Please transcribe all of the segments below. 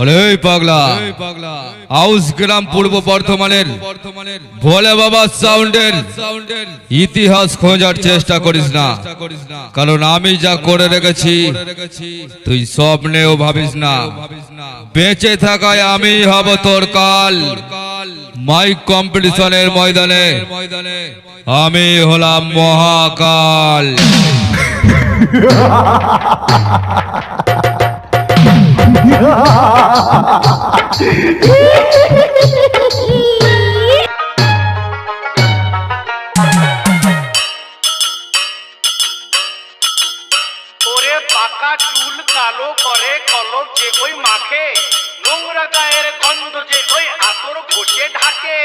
अरे पागला हाउस ग्राम पूर्व बर्धमानेर भोले बाबा साउंडेर इतिहास खोजार चेष्टा करिस ना कारण आमी जा करे रेखेछि तुई स्वप्नेও भाबिस ना बेঁচে থাকায় আমি হব তোর কাল মাইক কম্পিটিশনের ময়দানে আমি হলাম মহাকাল ওরে পাকা চুল কালো করে কলম যে কই মাখে নোংরা গায়ের গন্ধ যে কই আতর ঘষে ঢাকে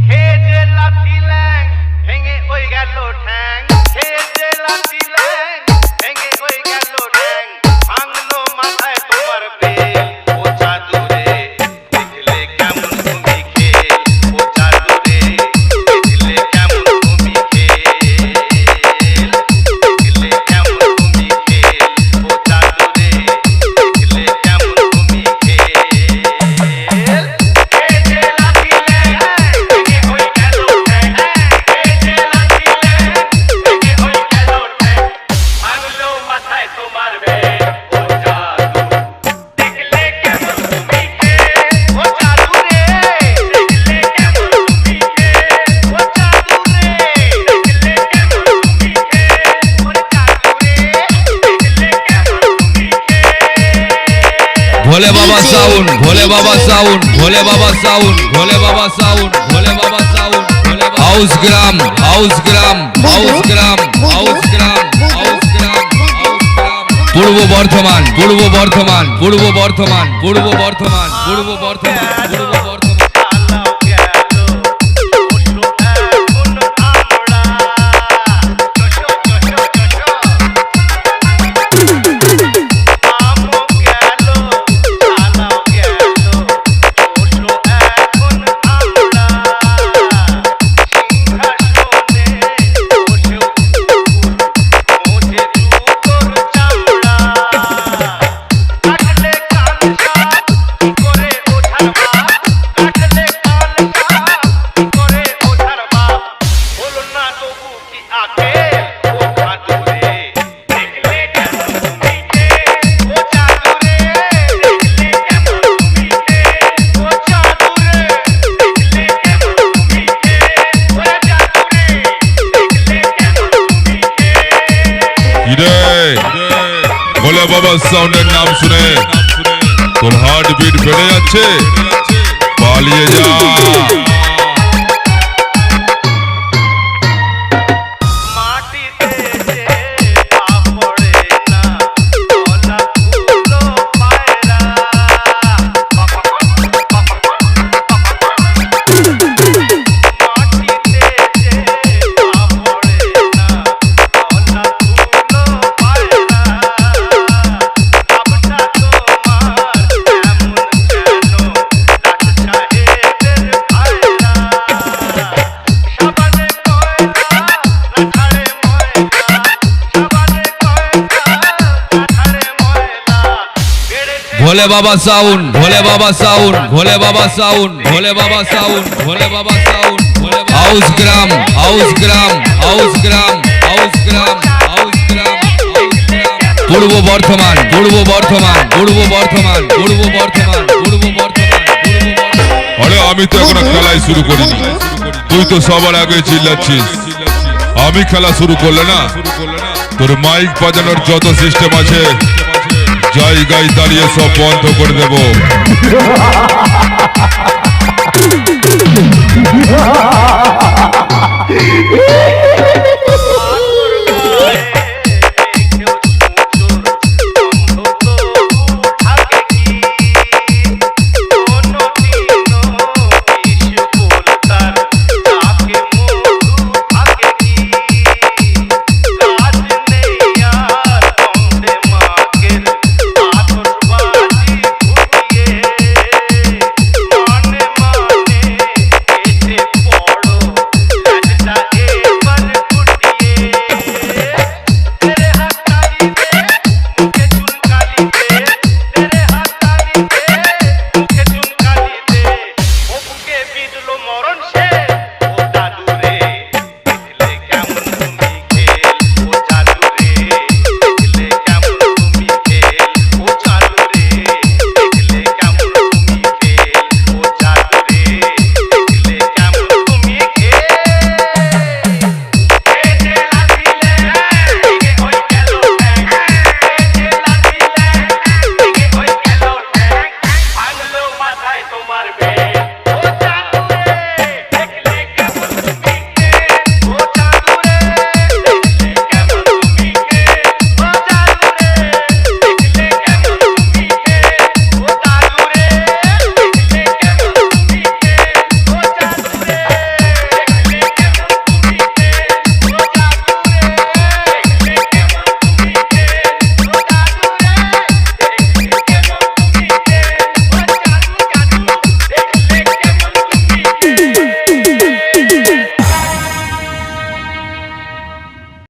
খেয়ে যে লাথি ল্যাং ভেঙে ওই গেল ঠ্যাং খেয়ে যে লাথি ল্যাং ভেঙে ওই গেল ঠ্যাং ভাঙলো মাথায় তোমার বেল ও জাদুরে দেখলে কেমন তুমি খেল ও জাদুরে দেখলে কেমন তুমি খেল দেখলে কেমন তুমি খেল ও জাদুরে দেখলে কেমন তুমি খেল খেয়ে যে লাথি ল্যাং ভেঙে ওই গেল ঠ্যাং খেয়ে যে লাথি ল্যাং ভেঙে ওই গেল ঠ্যাং ভাঙলো মাথায় তোমার বেল ও জাদু দেখলে কেমন তুমি খেল ও জাদুরে দেখলে কেমন তুমি খেল ও জাদুরে দেখলে কেমন তুমি খেল ও জাদুরে দেখলে কেমন তুমি খেল भोले बाबा साउंड भोले बाबा साउंड भोले बाबा साउंड भोले बाबा साउंड भोले बाबा साउंड हाउस ग्राम हाउस ग्राम हाउस ग्राम हाउस ग्राम हाउस ग्राम पूर्व बर्धमान पूर्व बर्धमान पूर्व बर्धमान पूर्व बर्धमान पूर्व बर्धमान पूर्व बर्धमान পালাও গেল ওঠো এখন আমরা চশো চশো চশো আমো গেল পালাও গেল ওঠো এখন আমরা সিংহাসনে বসেও মোজে জুতোর চামড়া কাটলে কান সাপ করে ওঠার বাপ কাটলে কান সাপ করে ওঠার বাপ হলো না তবু কি আঁকে ও জাদুরে দেখলে কেমন তুমি খেল ও জাদুরে দেখলে কেমন তুমি খেল ও জাদুরে দেখলে কেমন তুমি খেল ও জাদুরে দেখলে কেমন তুমি খেল ইরে ভোলে বাবা সাউন্ডের নাম শুনে তোর হার্ট বিট বেড়ে যাচ্ছে পালিয়ে যা মাটিতে যে পা পড়ে না গলা ফুলো পায়রা মাটিতে যে পা পড়ে না গলা ফুলো পায়রা ভাবনা তোমার এমন কেন রাত সাহেবের ভাইরা সাবানে কয়টা রাখারে ময়লা সাবানে কয়টা রাখারে ময়লা বেড়েছে भोले बाबा साउंड भोले बाबा साउंड भोले बाबा साउंड भोले बाबा साउंड भोले बाबा साउंड भोले हाउस ग्राम हाउस ग्राम हाउस ग्राम हाउस ग्राम हाउस ग्राम पूर्व बर्धमान पूर्व बर्धमान पूर्व बर्धमान पूर्व बर्धमान पूर्व बर्धमान আরে আমি তো এখনো খেলাই শুরু করিনি তুই তো সবার আগে চিল্লাচ্ছিস আমি খেলা শুরু করলে না তোর মাইক বাজানোর যত সিস্টেম আছে জায়গায় দাঁড়িয়ে সব বন্ধ করে দেব